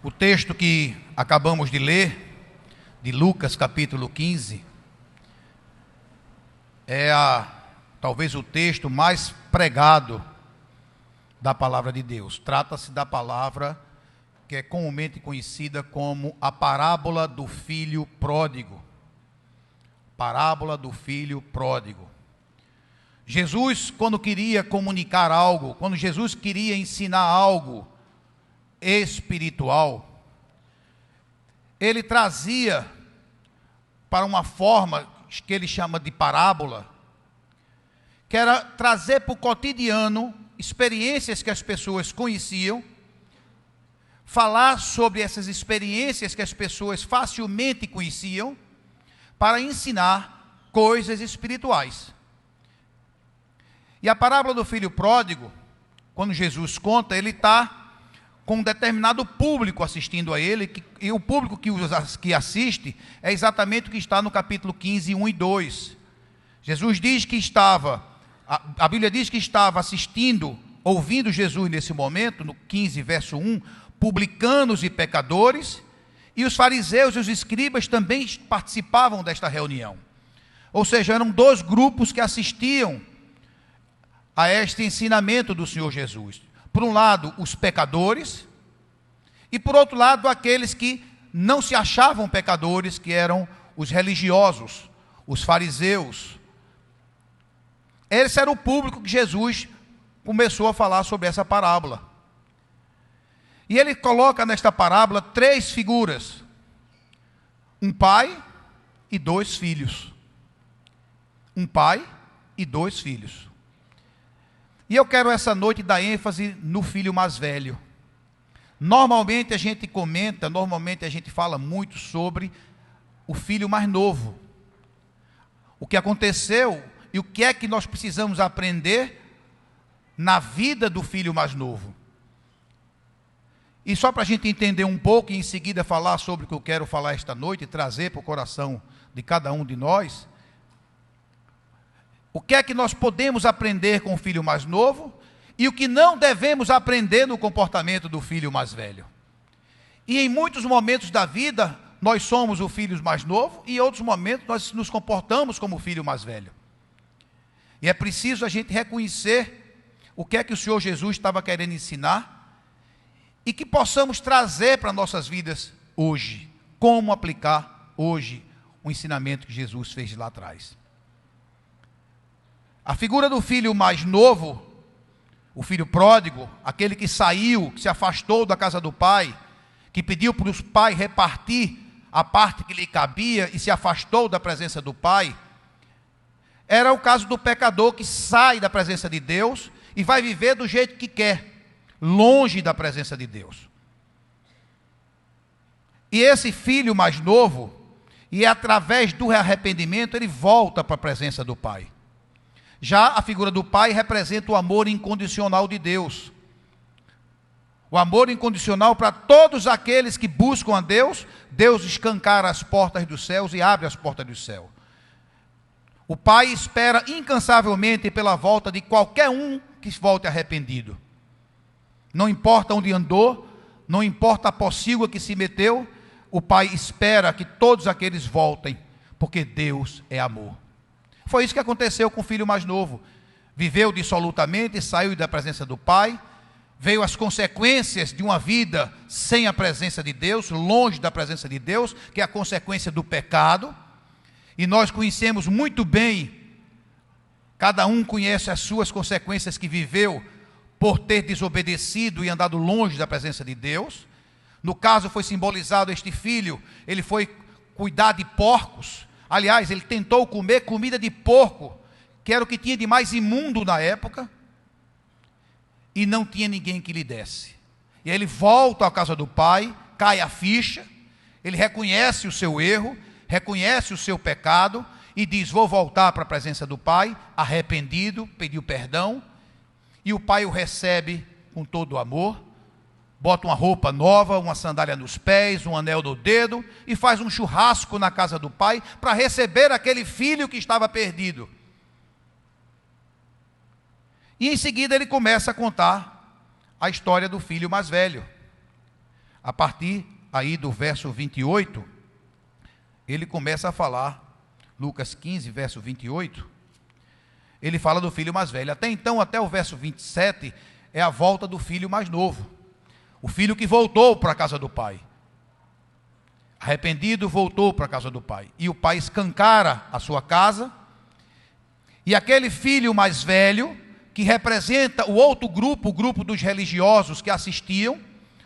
O texto que acabamos de ler, de Lucas capítulo 15, é talvez o texto mais pregado da palavra de Deus. Trata-se da palavra que é comumente conhecida como a parábola do filho pródigo. Parábola do filho pródigo. Jesus, quando queria comunicar algo, quando Jesus queria ensinar algo espiritual, ele trazia para uma forma que ele chama de parábola, que era trazer para o cotidiano experiências que as pessoas conheciam, falar sobre essas experiências que as pessoas facilmente conheciam, para ensinar coisas espirituais. E a parábola do filho pródigo, quando Jesus conta, ele está com um determinado público assistindo a ele, e o público que assiste é exatamente o que está no capítulo 15, 1 e 2. Jesus diz que a Bíblia diz que estava assistindo, ouvindo Jesus nesse momento, no 15, verso 1, publicanos e pecadores, e os fariseus e os escribas também participavam desta reunião. Ou seja, eram dois grupos que assistiam a este ensinamento do Senhor Jesus. Por um lado, os pecadores, e por outro lado, aqueles que não se achavam pecadores, que eram os religiosos, os fariseus. Esse era o público que Jesus começou a falar sobre essa parábola. E ele coloca nesta parábola três figuras: um pai e dois filhos. Um pai e dois filhos. E eu quero essa noite dar ênfase no filho mais velho. Normalmente a gente comenta, normalmente a gente fala muito sobre o filho mais novo. O que aconteceu e o que é que nós precisamos aprender na vida do filho mais novo. E só para a gente entender um pouco e em seguida falar sobre o que eu quero falar esta noite e trazer para o coração de cada um de nós, o que é que nós podemos aprender com o filho mais novo e o que não devemos aprender no comportamento do filho mais velho. E em muitos momentos da vida, nós somos o filho mais novo e em outros momentos nós nos comportamos como o filho mais velho. E é preciso a gente reconhecer o que é que o Senhor Jesus estava querendo ensinar e que possamos trazer para nossas vidas hoje, como aplicar hoje o ensinamento que Jesus fez lá atrás. A figura do filho mais novo, o filho pródigo, aquele que saiu, que se afastou da casa do pai, que pediu para os pais repartir a parte que lhe cabia e se afastou da presença do pai, era o caso do pecador que sai da presença de Deus e vai viver do jeito que quer, longe da presença de Deus. E esse filho mais novo, e através do arrependimento, ele volta para a presença do pai. Já a figura do pai representa o amor incondicional de Deus. O amor incondicional para todos aqueles que buscam a Deus. Deus escancara as portas dos céus e abre as portas do céu. O pai espera incansavelmente pela volta de qualquer um que volte arrependido. Não importa onde andou, não importa a pocilga que se meteu, o pai espera que todos aqueles voltem, porque Deus é amor. Foi isso que aconteceu com o filho mais novo. Viveu dissolutamente, saiu da presença do pai, veio as consequências de uma vida sem a presença de Deus, longe da presença de Deus, que é a consequência do pecado. E nós conhecemos muito bem, cada um conhece as suas consequências que viveu por ter desobedecido e andado longe da presença de Deus. No caso foi simbolizado este filho, ele foi cuidar de porcos. Aliás, ele tentou comer comida de porco, que era o que tinha de mais imundo na época, e não tinha ninguém que lhe desse. E aí ele volta à casa do pai, cai a ficha, ele reconhece o seu erro, reconhece o seu pecado, e diz: vou voltar para a presença do pai, arrependido, pediu perdão, e o pai o recebe com todo o amor, bota uma roupa nova, uma sandália nos pés, um anel no dedo, e faz um churrasco na casa do pai, para receber aquele filho que estava perdido. E em seguida ele começa a contar a história do filho mais velho. A partir aí do verso 28, ele começa a falar, Lucas 15, verso 28, ele fala do filho mais velho. Até então, até o verso 27, é a volta do filho mais novo. O filho que voltou para a casa do pai. Arrependido, voltou para a casa do pai. E o pai escancara a sua casa. E aquele filho mais velho, que representa o outro grupo, o grupo dos religiosos que assistiam,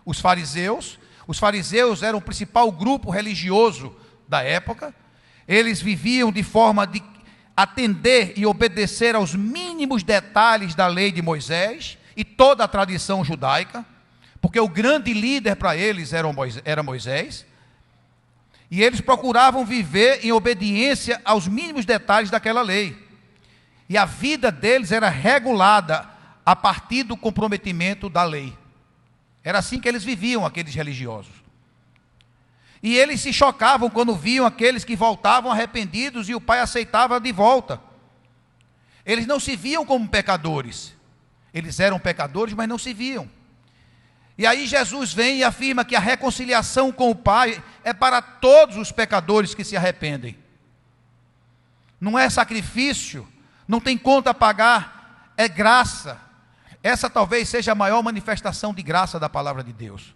os fariseus. Os fariseus eram o principal grupo religioso da época. Eles viviam de forma de atender e obedecer aos mínimos detalhes da lei de Moisés e toda a tradição judaica, porque o grande líder para eles era Moisés. E eles procuravam viver em obediência aos mínimos detalhes daquela lei. E a vida deles era regulada a partir do comprometimento da lei. Era assim que eles viviam, aqueles religiosos. E eles se chocavam quando viam aqueles que voltavam arrependidos e o pai aceitava de volta. Eles não se viam como pecadores. Eles eram pecadores, mas não se viam. E aí Jesus vem e afirma que a reconciliação com o pai é para todos os pecadores que se arrependem. Não é sacrifício, não tem conta a pagar, é graça. Essa talvez seja a maior manifestação de graça da palavra de Deus.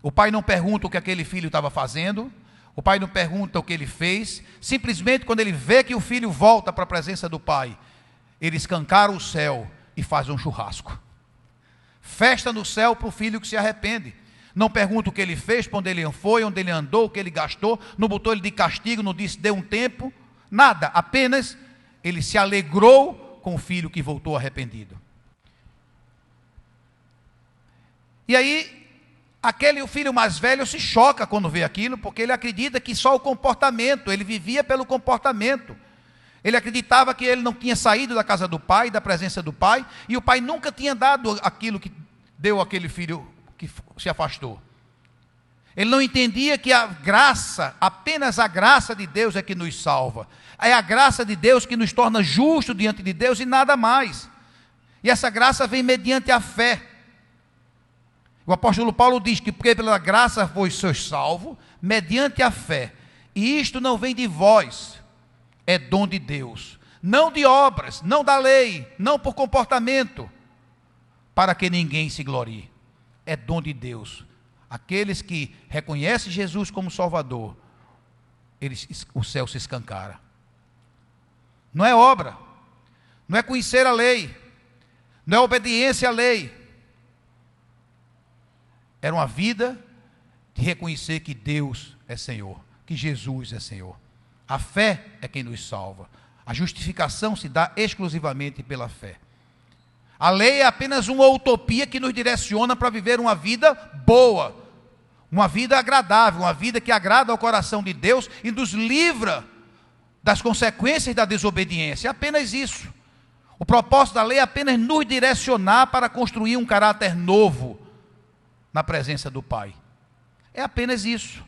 O pai não pergunta o que aquele filho estava fazendo, o pai não pergunta o que ele fez, simplesmente quando ele vê que o filho volta para a presença do pai, ele escancara o céu e faz um churrasco. Festa no céu para o filho que se arrepende. Não pergunta o que ele fez, para onde ele foi, onde ele andou, o que ele gastou, não botou ele de castigo, não disse dê um tempo, nada, apenas ele se alegrou com o filho que voltou arrependido. E aí, o filho mais velho se choca quando vê aquilo, porque ele acredita que só o comportamento, ele vivia pelo comportamento. Ele acreditava que ele não tinha saído da casa do pai, da presença do pai, e o pai nunca tinha dado aquilo que deu àquele filho que se afastou. Ele não entendia que a graça, apenas a graça de Deus é que nos salva. É a graça de Deus que nos torna justos diante de Deus e nada mais. E essa graça vem mediante a fé. O apóstolo Paulo diz que porque pela graça foi sois salvo, mediante a fé. E isto não vem de vós, é dom de Deus. Não de obras, não da lei, não por comportamento, para que ninguém se glorie. É dom de Deus. Aqueles que reconhecem Jesus como Salvador, o céu se escancara. Não é obra, não é conhecer a lei, não é obediência à lei. Era uma vida de reconhecer que Deus é Senhor, que Jesus é Senhor. A fé é quem nos salva. A justificação se dá exclusivamente pela fé. A lei é apenas uma utopia que nos direciona para viver uma vida boa, uma vida agradável, uma vida que agrada ao coração de Deus e nos livra das consequências da desobediência. É apenas isso. O propósito da lei é apenas nos direcionar para construir um caráter novo na presença do Pai. É apenas isso.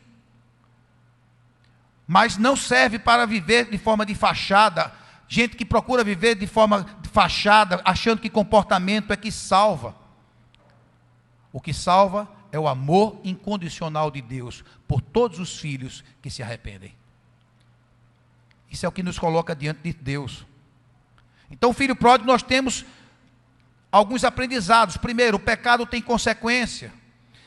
Mas não serve para viver de forma de fachada. Gente que procura viver de forma de fachada, achando que comportamento é que salva. O que salva é o amor incondicional de Deus por todos os filhos que se arrependem. Isso é o que nos coloca diante de Deus. Então, o filho pródigo, nós temos alguns aprendizados. Primeiro, o pecado tem consequência.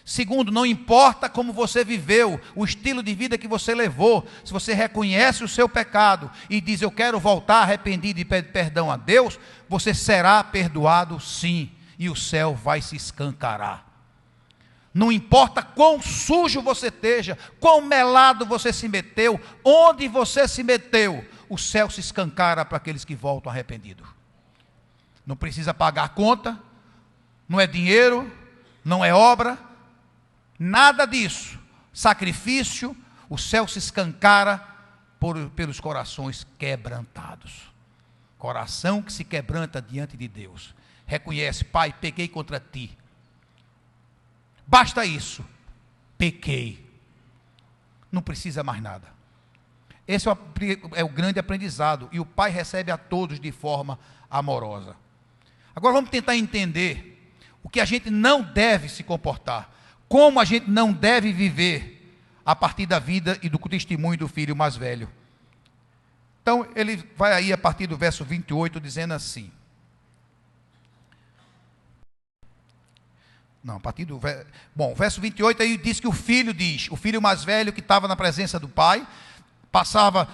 Segundo, não importa como você viveu, o estilo de vida que você levou, se você reconhece o seu pecado e diz, eu quero voltar arrependido e pedir perdão a Deus, você será perdoado sim, e o céu vai se escancarar. Não importa quão sujo você esteja, quão melado você se meteu, onde você se meteu, o céu se escancara para aqueles que voltam arrependidos. Não precisa pagar conta, não é dinheiro, não é obra, nada disso. Sacrifício, o céu se escancara pelos corações quebrantados. Coração que se quebranta diante de Deus. Reconhece, Pai, pequei contra ti. Basta isso. Pequei. Não precisa mais nada. Esse é o grande aprendizado. E o Pai recebe a todos de forma amorosa. Agora vamos tentar entender o que a gente não deve se comportar. como a gente não deve viver a partir da vida e do testemunho do filho mais velho. Então, ele vai aí a partir do verso 28, dizendo assim. Não, a partir do... Bom, o verso 28 aí diz que o filho mais velho que estava na presença do pai,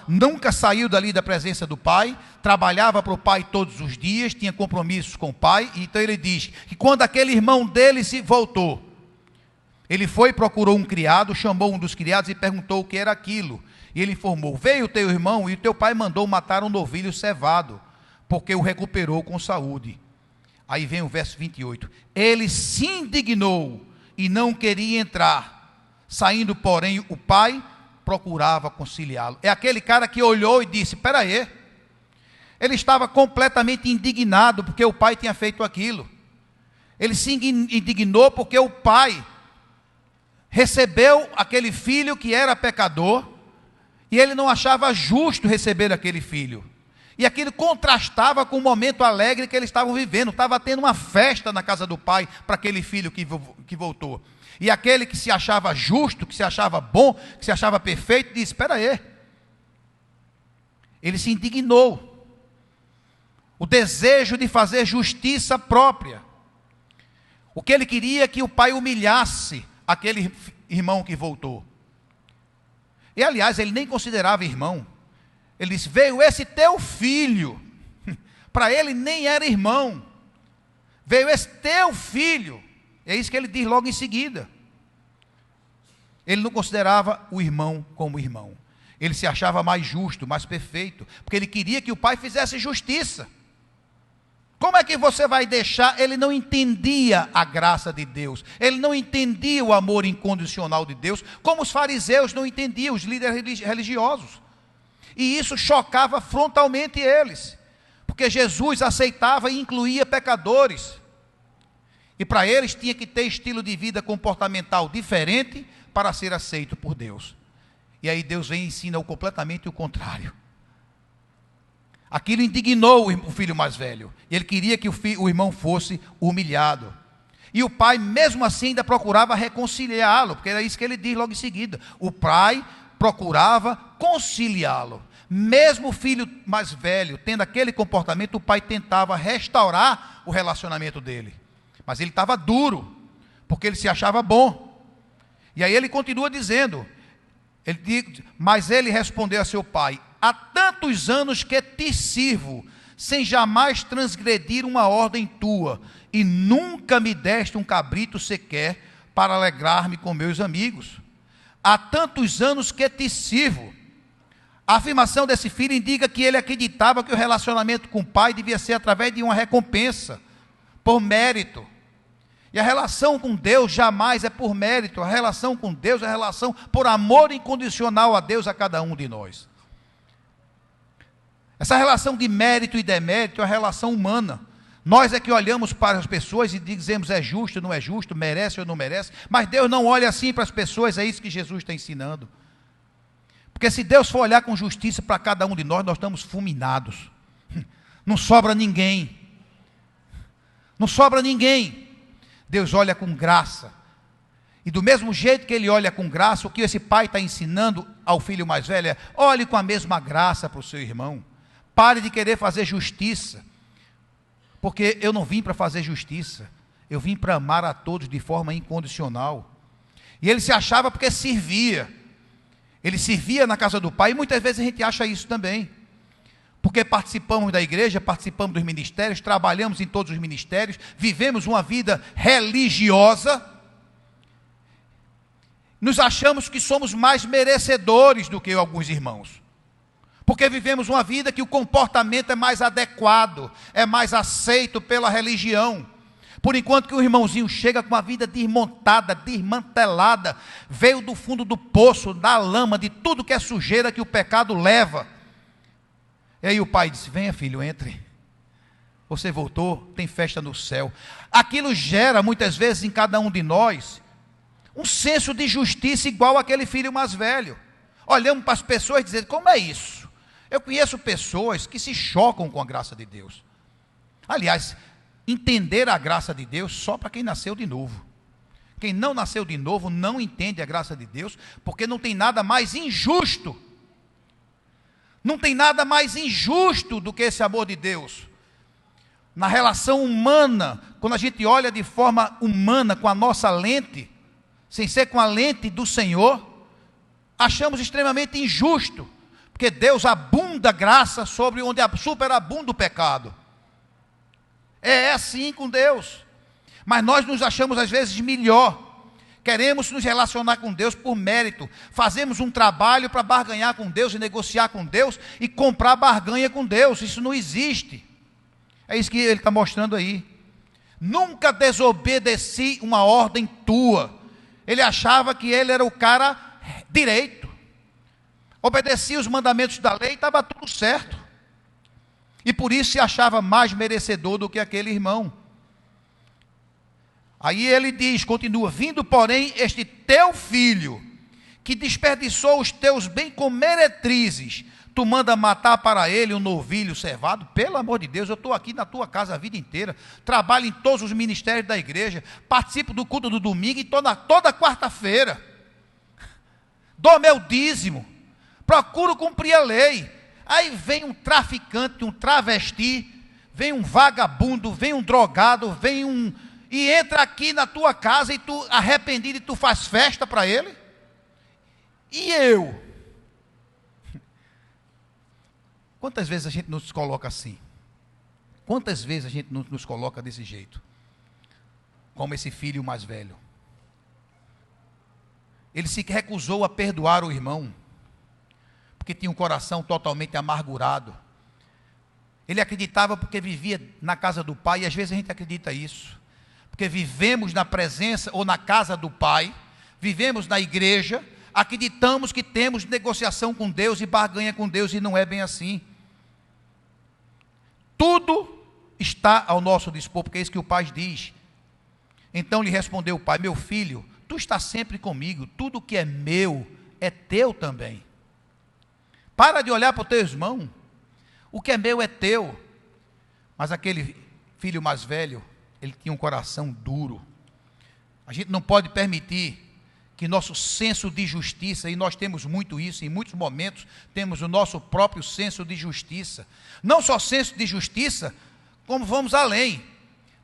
nunca saiu dali da presença do pai, trabalhava para o pai todos os dias, tinha compromissos com o pai, então ele diz que quando aquele irmão dele se voltou, ele foi, procurou um criado, chamou um dos criados e perguntou o que era aquilo. E ele informou: veio o teu irmão e o teu pai mandou matar um novilho cevado, porque o recuperou com saúde. Aí vem o verso 28. Ele se indignou e não queria entrar. Saindo, porém, o pai procurava conciliá-lo. É aquele cara que olhou e disse: espera aí. Ele estava completamente indignado porque o pai tinha feito aquilo. Ele se indignou porque o pai recebeu aquele filho que era pecador e ele não achava justo receber aquele filho. E aquilo contrastava com o momento alegre que eles estavam vivendo. Estava tendo uma festa na casa do pai para aquele filho que voltou. E aquele que se achava justo, que se achava bom, que se achava perfeito, disse: espera aí. Ele se indignou. O desejo de fazer justiça própria. O que ele queria é que o pai humilhasse aquele irmão que voltou. E aliás, ele nem considerava irmão. Ele disse: veio esse teu filho. Para ele nem era irmão. Veio esse teu filho. É isso que ele diz logo em seguida. Ele não considerava o irmão como irmão. Ele se achava mais justo, mais perfeito, porque ele queria que o pai fizesse justiça. Como é que você vai deixar? Ele não entendia a graça de Deus, ele não entendia o amor incondicional de Deus, como os fariseus não entendiam, os líderes religiosos. E isso chocava frontalmente eles, porque Jesus aceitava e incluía pecadores. E para eles tinha que ter estilo de vida comportamental diferente para ser aceito por Deus. E aí Deus vem e ensina completamente o contrário. Aquilo indignou o filho mais velho. Ele queria que o irmão fosse humilhado. E o pai, mesmo assim, ainda procurava reconciliá-lo, porque era isso que ele diz logo em seguida. O pai procurava conciliá-lo. Mesmo o filho mais velho, tendo aquele comportamento, o pai tentava restaurar o relacionamento dele. Mas ele estava duro, porque ele se achava bom. E aí ele continua dizendo, mas ele respondeu a seu pai: há tantos anos que te sirvo, sem jamais transgredir uma ordem tua, e nunca me deste um cabrito sequer para alegrar-me com meus amigos. Há tantos anos que te sirvo. A afirmação desse filho indica que ele acreditava que o relacionamento com o pai devia ser através de uma recompensa, por mérito. E a relação com Deus jamais é por mérito. A relação com Deus é a relação por amor incondicional a Deus, a cada um de nós. Essa relação de mérito e demérito é uma relação humana. Nós é que olhamos para as pessoas e dizemos: é justo, não é justo, merece ou não merece. Mas Deus não olha assim para as pessoas. É isso que Jesus está ensinando. Porque se Deus for olhar com justiça para cada um de nós, nós estamos fulminados. Não sobra ninguém. Não sobra ninguém. Deus olha com graça. E do mesmo jeito que ele olha com graça, o que esse pai está ensinando ao filho mais velho é: olhe com a mesma graça para o seu irmão. Pare de querer fazer justiça. Porque eu não vim para fazer justiça. Eu vim para amar a todos de forma incondicional. E ele se achava porque servia. Ele servia na casa do pai. E muitas vezes a gente acha isso também. Porque participamos da igreja, participamos dos ministérios, trabalhamos em todos os ministérios, vivemos uma vida religiosa, nos achamos que somos mais merecedores do que alguns irmãos, porque vivemos uma vida que o comportamento é mais adequado, é mais aceito pela religião, por enquanto que o irmãozinho chega com uma vida desmontada, desmantelada, veio do fundo do poço, da lama, de tudo que é sujeira que o pecado leva. E aí o pai disse: venha filho, entre. Você voltou, tem festa no céu. Aquilo gera muitas vezes em cada um de nós um senso de justiça igual àquele filho mais velho. Olhamos para as pessoas e dizemos: como é isso? Eu conheço pessoas que se chocam com a graça de Deus. Aliás, entender a graça de Deus só para quem nasceu de novo. Quem não nasceu de novo não entende a graça de Deus, porque não tem nada mais injusto. Não tem nada mais injusto do que esse amor de Deus. Na relação humana, quando a gente olha de forma humana, com a nossa lente, sem ser com a lente do Senhor, achamos extremamente injusto, porque Deus abunda graça sobre onde superabunda o pecado. É assim com Deus. Mas nós nos achamos às vezes melhor. Queremos nos relacionar com Deus por mérito. Fazemos um trabalho para barganhar com Deus e negociar com Deus e comprar barganha com Deus. Isso não existe. É isso que ele está mostrando aí. Nunca desobedeci uma ordem tua. Ele achava que ele era o cara direito. Obedecia os mandamentos da lei e estava tudo certo. E por isso se achava mais merecedor do que aquele irmão. Aí ele diz, continua, vindo porém este teu filho, que desperdiçou os teus bens com meretrizes, tu manda matar para ele um novilho cevado? Pelo amor de Deus, eu estou aqui na tua casa a vida inteira, trabalho em todos os ministérios da igreja, participo do culto do domingo e toda quarta-feira, dou meu dízimo, procuro cumprir a lei. Aí vem um traficante, um travesti, vem um vagabundo, vem um drogado, e entra aqui na tua casa e tu, arrependido, e tu faz festa para ele? E eu? Quantas vezes a gente nos coloca assim? Quantas vezes a gente nos coloca desse jeito? Como esse filho mais velho. Ele se recusou a perdoar o irmão, porque tinha um coração totalmente amargurado. Ele acreditava porque vivia na casa do pai, e às vezes a gente acredita isso. Porque vivemos na presença ou na casa do Pai, vivemos na igreja, acreditamos que temos negociação com Deus e barganha com Deus, e não é bem assim. Tudo está ao nosso dispor, porque é isso que o pai diz. Então lhe respondeu o pai, meu filho, tu estás sempre comigo, tudo que é meu é teu também. Para de olhar para o teu irmão, o que é meu é teu. Mas aquele filho mais velho, ele tinha um coração duro. A gente não pode permitir que nosso senso de justiça, e nós temos muito isso, em muitos momentos temos o nosso próprio senso de justiça, não só senso de justiça, como vamos além,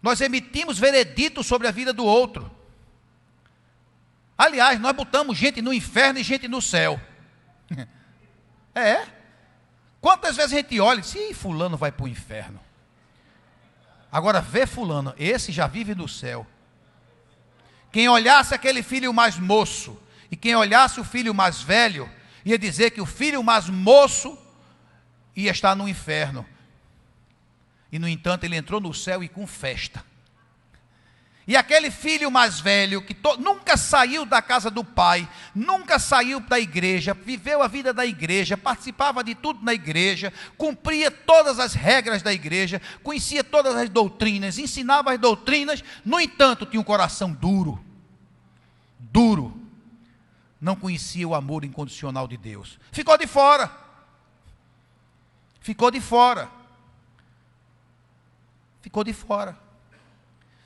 nós emitimos veredito sobre a vida do outro. Aliás, nós botamos gente no inferno e gente no céu. Quantas vezes a gente olha e diz, ih, fulano vai para o inferno. Agora vê fulano, esse já vive no céu. Quem olhasse aquele filho mais moço, e quem olhasse o filho mais velho, ia dizer que o filho mais moço ia estar no inferno. E no entanto ele entrou no céu e com festa. E aquele filho mais velho, que nunca saiu da casa do pai, nunca saiu da igreja, viveu a vida da igreja, participava de tudo na igreja, cumpria todas as regras da igreja, conhecia todas as doutrinas, ensinava as doutrinas, no entanto tinha um coração duro, não conhecia o amor incondicional de Deus, ficou de fora,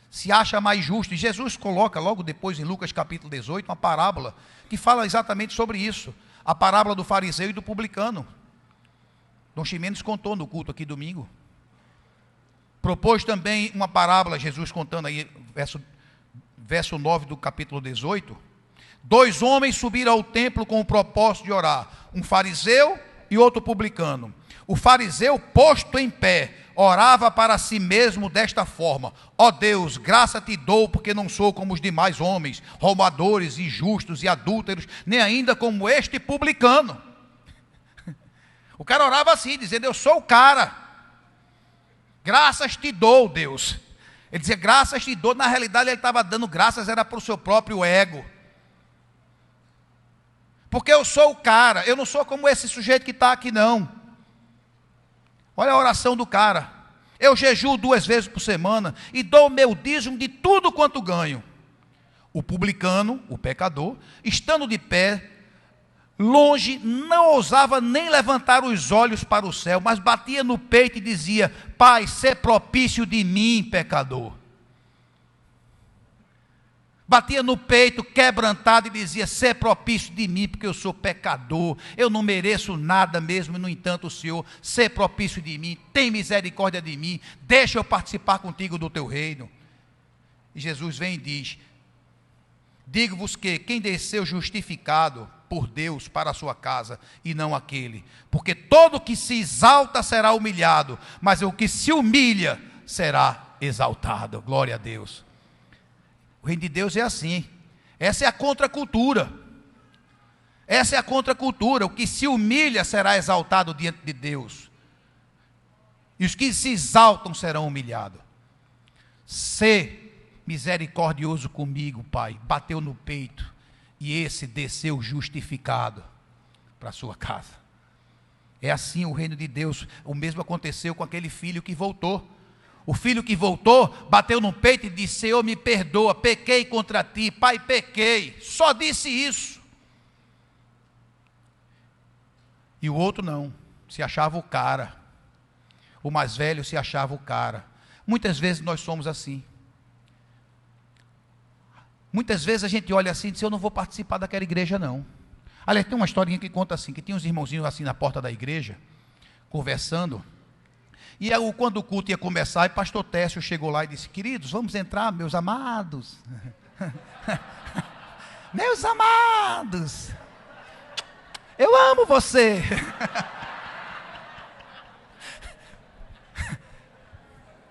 se acha mais justo, e Jesus coloca logo depois em Lucas capítulo 18, uma parábola, que fala exatamente sobre isso, a parábola do fariseu e do publicano. Dom Ximenes contou no culto aqui domingo, propôs também uma parábola, Jesus contando aí, verso 9 do capítulo 18, 2 homens subiram ao templo com o propósito de orar, um fariseu e outro publicano. O fariseu, posto em pé, orava para si mesmo desta forma, ó Deus, graça te dou, porque não sou como os demais homens, roubadores, injustos e adúlteros, nem ainda como este publicano. O cara orava assim, dizendo, eu sou o cara, graças te dou, Deus. Ele dizia, graças te dou, na realidade ele estava dando graças, era para o seu próprio ego. Porque eu sou o cara, eu não sou como esse sujeito que está aqui não. Olha a oração do cara, eu jejuo 2 vezes por semana, e dou o meu dízimo de tudo quanto ganho. O publicano, o pecador, estando de pé, longe, não ousava nem levantar os olhos para o céu, mas batia no peito e dizia, Pai, sê propício de mim, pecador. batia no peito, quebrantado, e dizia: "Sê propício de mim, porque eu sou pecador, eu não mereço nada mesmo, e no entanto o Senhor, sê propício de mim, tem misericórdia de mim, deixa eu participar contigo do teu reino." E Jesus vem e diz: "Digo-vos que quem desceu justificado por Deus para a sua casa, e não aquele, porque todo que se exalta será humilhado, mas o que se humilha será exaltado." Glória a Deus. O reino de Deus é assim. Essa é a contracultura. Essa é a contracultura. O que se humilha será exaltado diante de Deus, e os que se exaltam serão humilhados. Sê misericordioso comigo, Pai. Bateu no peito, e esse desceu justificado para a sua casa. É assim o reino de Deus. O mesmo aconteceu com aquele filho que voltou. O filho que voltou, bateu no peito e disse: "Senhor, me perdoa, pequei contra ti, Pai, pequei." Só disse isso. E o outro não, se achava o cara. O mais velho se achava o cara. Muitas vezes nós somos assim. Muitas vezes a gente olha assim e diz: "Eu não vou participar daquela igreja não." Aliás, tem uma historinha que conta assim, que tinha uns irmãozinhos assim na porta da igreja, conversando. E aí, quando o culto ia começar, o pastor Técio chegou lá e disse: "Queridos, vamos entrar, meus amados." "Meus amados, eu amo você."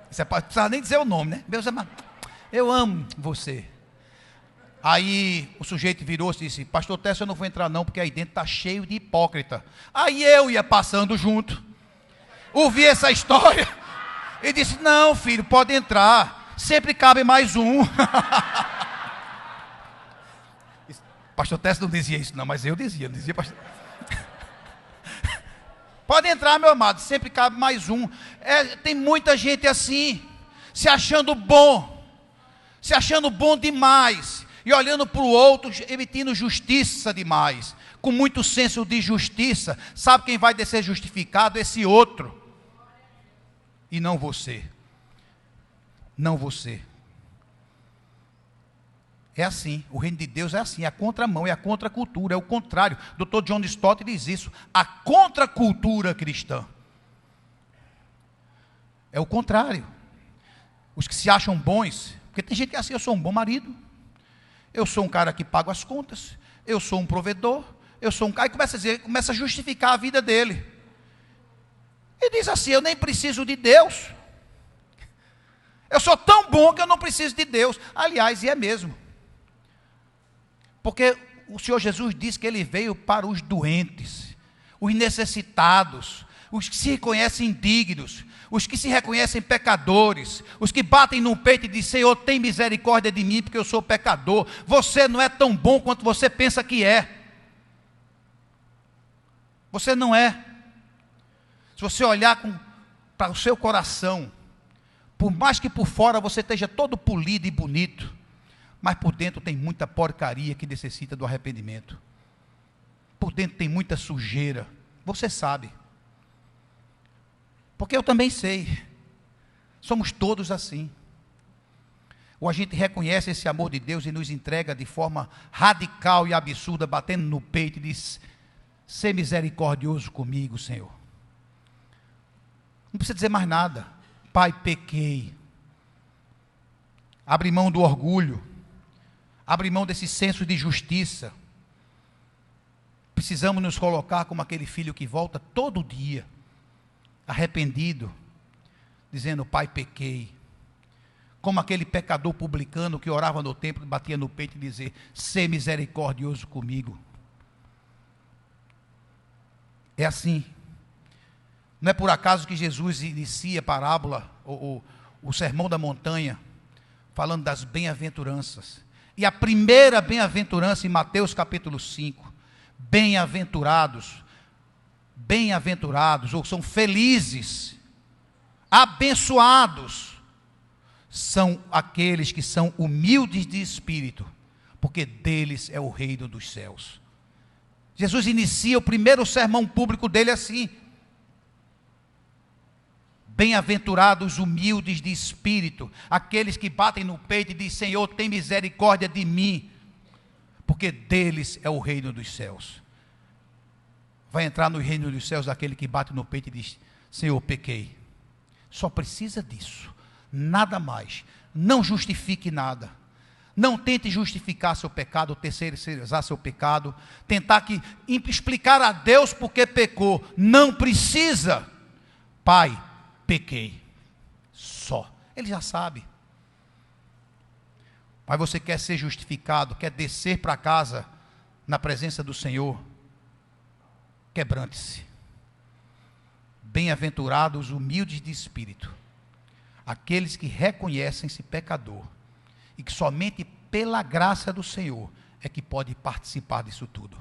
Você pode precisar nem dizer o nome, né? "Meus amados, eu amo você." Aí o sujeito virou-se e disse: "Pastor Técio, eu não vou entrar não, porque aí dentro está cheio de hipócrita." Aí eu ia passando junto, ouvi essa história e disse: "Não, filho, pode entrar, sempre cabe mais um." Pastor Técio não dizia isso não, mas eu dizia, pastor. Pode entrar, meu amado, sempre cabe mais um. Tem muita gente assim, se achando bom demais, e olhando para o outro, emitindo justiça demais, com muito senso de justiça. Sabe quem vai ser justificado? Esse outro, e não você. Não você. É assim, o reino de Deus é assim, é a contramão, é a contracultura, é o contrário. Dr. John Stott diz isso: a contracultura cristã é o contrário. Os que se acham bons, porque tem gente que é assim: "Eu sou um bom marido, eu sou um cara que paga as contas, eu sou um provedor, eu sou um cara", e começa a justificar a vida dele. E diz assim: "Eu nem preciso de Deus, eu sou tão bom que eu não preciso de Deus." Aliás, e é mesmo, porque o Senhor Jesus disse que Ele veio para os doentes, os necessitados, os que se reconhecem indignos, os que se reconhecem pecadores, os que batem no peito e dizem: "Senhor, tem misericórdia de mim, porque eu sou pecador." Você não é tão bom quanto você pensa que é. Você não é. Se você olhar para o seu coração, por mais que por fora você esteja todo polido e bonito, mas por dentro tem muita porcaria que necessita do arrependimento. Por dentro tem muita sujeira. Você sabe. Porque eu também sei. Somos todos assim. Ou a gente reconhece esse amor de Deus e nos entrega de forma radical e absurda, batendo no peito e diz: "Sê misericordioso comigo, Senhor." Não precisa dizer mais nada. "Pai, pequei." Abre mão do orgulho. Abre mão desse senso de justiça. Precisamos nos colocar como aquele filho que volta todo dia, arrependido, dizendo: "Pai, pequei." Como aquele pecador publicano que orava no templo, batia no peito e dizia: "Sê misericordioso comigo." É assim. Não é por acaso que Jesus inicia a parábola, o sermão da montanha, falando das bem-aventuranças. E a primeira bem-aventurança em Mateus capítulo 5, bem-aventurados, ou são felizes, abençoados, são aqueles que são humildes de espírito, porque deles é o reino dos céus. Jesus inicia o primeiro sermão público dele assim: Bem-aventurados humildes de espírito, aqueles que batem no peito e dizem: Senhor, tem misericórdia de mim, porque deles é o reino dos céus. Vai entrar no reino dos céus aquele que bate no peito e diz: Senhor, pequei. Só precisa disso, nada mais. Não justifique nada. Não tente justificar seu pecado, terceirizar seu pecado, tentar explicar a Deus porque pecou. Não precisa. Pai, pequei. Só. Ele já sabe. Mas você quer ser justificado, quer descer para casa na presença do Senhor? Quebrante-se. Bem-aventurados humildes de espírito, aqueles que reconhecem-se pecador e que somente pela graça do Senhor é que pode participar disso tudo.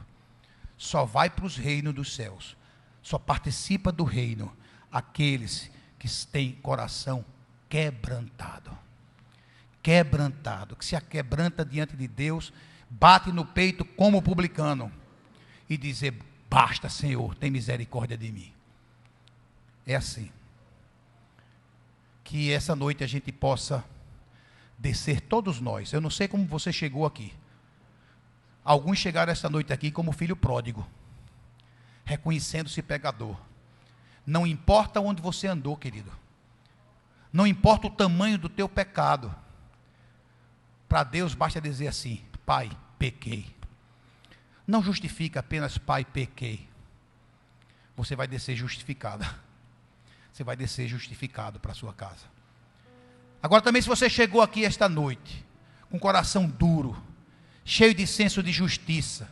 Só vai para os reinos dos céus, só participa do reino aqueles que têm coração quebrantado. Quebrantado, que se aquebranta diante de Deus, bate no peito como publicano e dizer: basta, Senhor, tem misericórdia de mim. É assim. Que essa noite a gente possa descer, todos nós. Eu não sei como você chegou aqui. Alguns chegaram essa noite aqui como filho pródigo, reconhecendo-se pecador. Não importa onde você andou, querido. Não importa o tamanho do teu pecado. Para Deus basta dizer assim: Pai, pequei. Não justifica apenas: Pai, pequei. Você vai descer justificada. Você vai descer justificado para a sua casa. Agora também, se você chegou aqui esta noite com o coração duro, cheio de senso de justiça,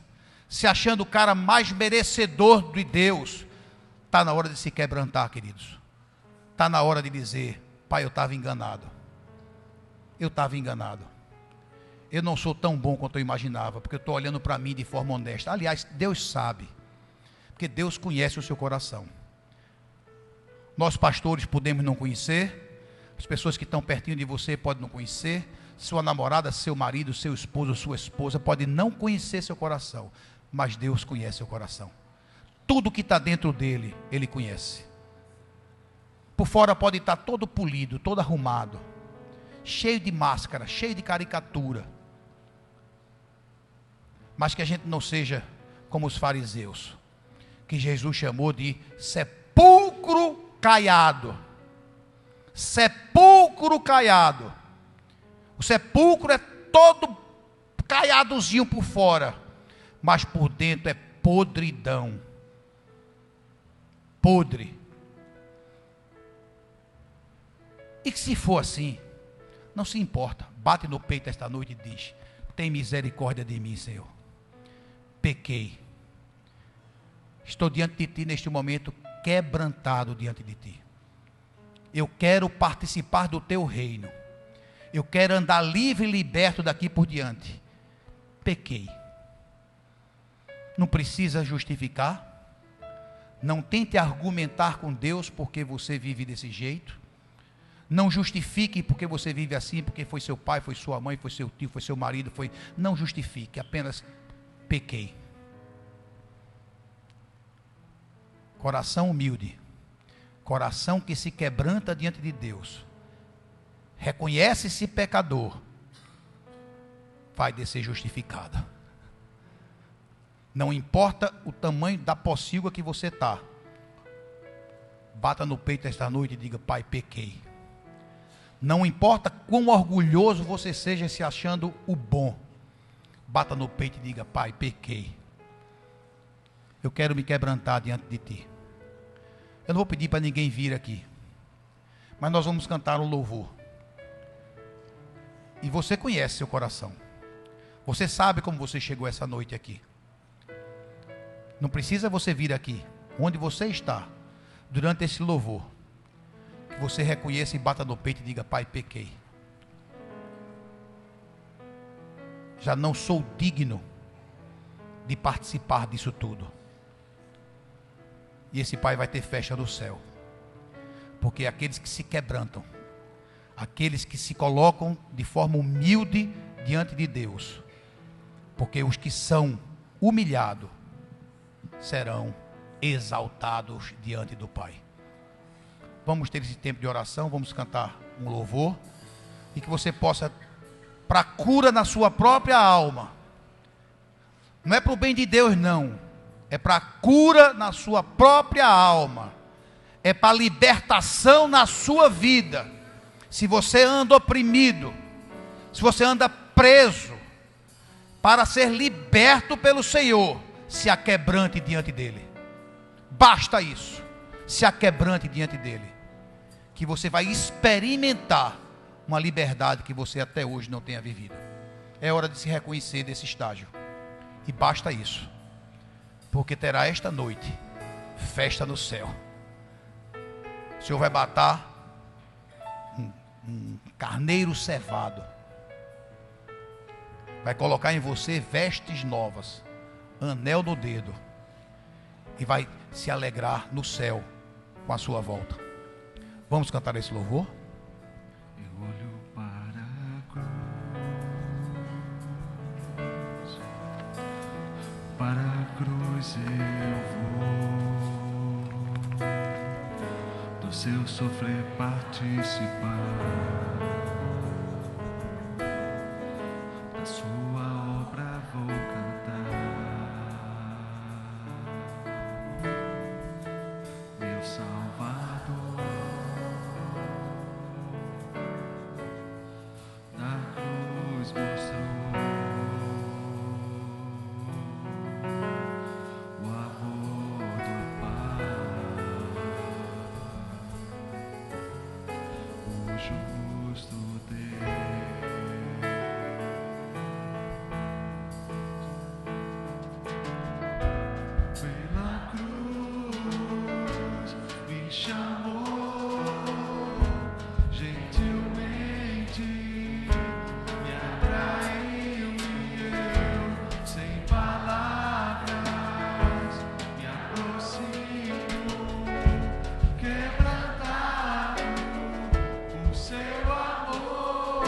se achando o cara mais merecedor de Deus, está na hora de se quebrantar, queridos. Está na hora de dizer: Pai, eu estava enganado. Eu estava enganado. Eu não sou tão bom quanto eu imaginava, porque eu estou olhando para mim de forma honesta. Aliás, Deus sabe, porque Deus conhece o seu coração. Nós pastores podemos não conhecer, as pessoas que estão pertinho de você podem não conhecer, sua namorada, seu marido, seu esposo, sua esposa pode não conhecer seu coração, mas Deus conhece seu coração. Tudo que está dentro dele, Ele conhece. Por fora pode estar todo polido, todo arrumado, cheio de máscara, cheio de caricatura, mas que a gente não seja como os fariseus, que Jesus chamou de sepulcro caiado. Sepulcro caiado. O sepulcro é todo caiadozinho por fora, mas por dentro é podridão. Podre. E que se for assim, não se importa, bate no peito esta noite e diz: tem misericórdia de mim, Senhor. Pequei. Estou diante de Ti neste momento, quebrantado diante de Ti. Eu quero participar do Teu reino. Eu quero andar livre e liberto daqui por diante. Pequei. Não precisa justificar. Não tente argumentar com Deus porque você vive desse jeito. Não justifique porque você vive assim, porque foi seu pai, foi sua mãe, foi seu tio, foi seu marido, foi... Não justifique, apenas pequei. Coração humilde, coração que se quebranta diante de Deus, reconhece-se pecador, vai descer justificado. Não importa o tamanho da pocilga que você está, bata no peito esta noite e diga: Pai, pequei. Não importa quão orgulhoso você seja se achando o bom, bata no peito e diga: Pai, pequei. Eu quero me quebrantar diante de Ti. Eu não vou pedir para ninguém vir aqui, mas nós vamos cantar um louvor. E você conhece seu coração. Você sabe como você chegou essa noite aqui. Não precisa você vir aqui. Onde você está, durante esse louvor, que você reconheça e bata no peito e diga: Pai, pequei. Já não sou digno de participar disso tudo. E esse Pai vai ter festa no céu. Porque aqueles que se quebrantam, aqueles que se colocam de forma humilde diante de Deus, porque os que são humilhados serão exaltados diante do Pai. vamos ter esse tempo de oração, vamos cantar um louvor, e que você possa, para cura na sua própria alma, não é para o bem de Deus não, é para cura na sua própria alma, é para libertação na sua vida. Se você anda oprimido, se você anda preso, para ser liberto pelo Senhor, se aquebrante diante dele. Basta isso, se aquebrante diante dele, que você vai experimentar uma liberdade que você até hoje não tenha vivido. É hora de se reconhecer desse estágio, e basta isso, porque terá esta noite festa no céu. O Senhor vai matar um carneiro cevado, vai colocar em você vestes novas, anel no dedo, e vai se alegrar no céu com a sua volta. Vamos cantar esse louvor? Eu olho para a cruz, para a cruz eu vou, do seu sofrer participar, da sua obra vou cantar, meu Salvador, na cruz mostrou o amor do Pai, o justo Deus. Pela cruz me chamou gentilmente, me atraiu e eu, sem palavras, me aproximo, quebrantado por seu amor.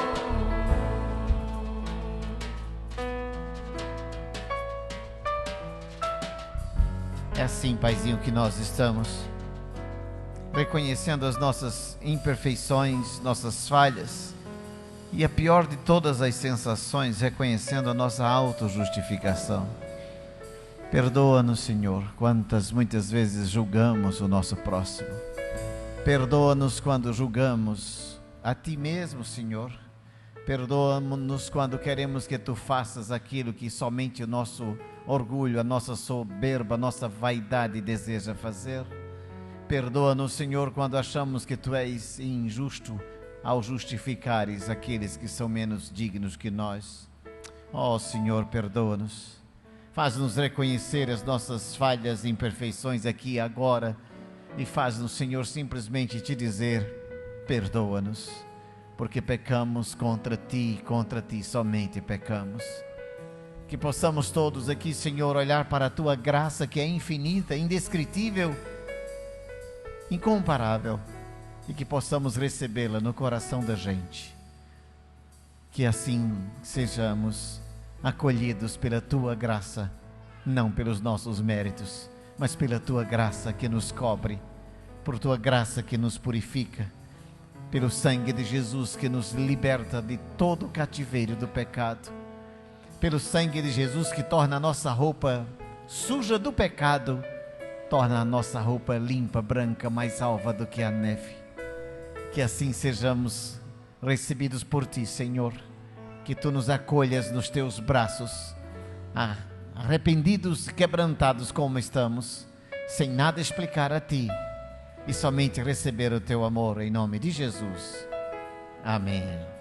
É assim, Paizinho, que nós estamos, reconhecendo as nossas imperfeições, nossas falhas, e a pior de todas as sensações, reconhecendo a nossa autojustificação. Perdoa-nos, Senhor, muitas vezes julgamos o nosso próximo. Perdoa-nos quando julgamos a Ti mesmo, Senhor. Perdoa-nos quando queremos que Tu faças aquilo que somente o nosso orgulho, a nossa soberba, a nossa vaidade deseja fazer. Perdoa-nos, Senhor, quando achamos que Tu és injusto ao justificares aqueles que são menos dignos que nós. Oh, Senhor, perdoa-nos. Faz-nos reconhecer as nossas falhas e imperfeições aqui e agora, e faz-nos, Senhor, simplesmente Te dizer: perdoa-nos, porque pecamos contra Ti somente pecamos. Que possamos todos aqui, Senhor, olhar para a Tua graça, que é infinita, indescritível, incomparável, e que possamos recebê-la no coração da gente. Que assim sejamos acolhidos pela Tua graça, não pelos nossos méritos, mas pela Tua graça que nos cobre, por Tua graça que nos purifica, pelo sangue de Jesus que nos liberta de todo o cativeiro do pecado, pelo sangue de Jesus que torna a nossa roupa suja do pecado, torna a nossa roupa limpa, branca, mais alva do que a neve. Que assim sejamos recebidos por Ti, Senhor, que Tu nos acolhas nos Teus braços, arrependidos e quebrantados como estamos, sem nada explicar a Ti, e somente receber o Teu amor, em nome de Jesus. Amém.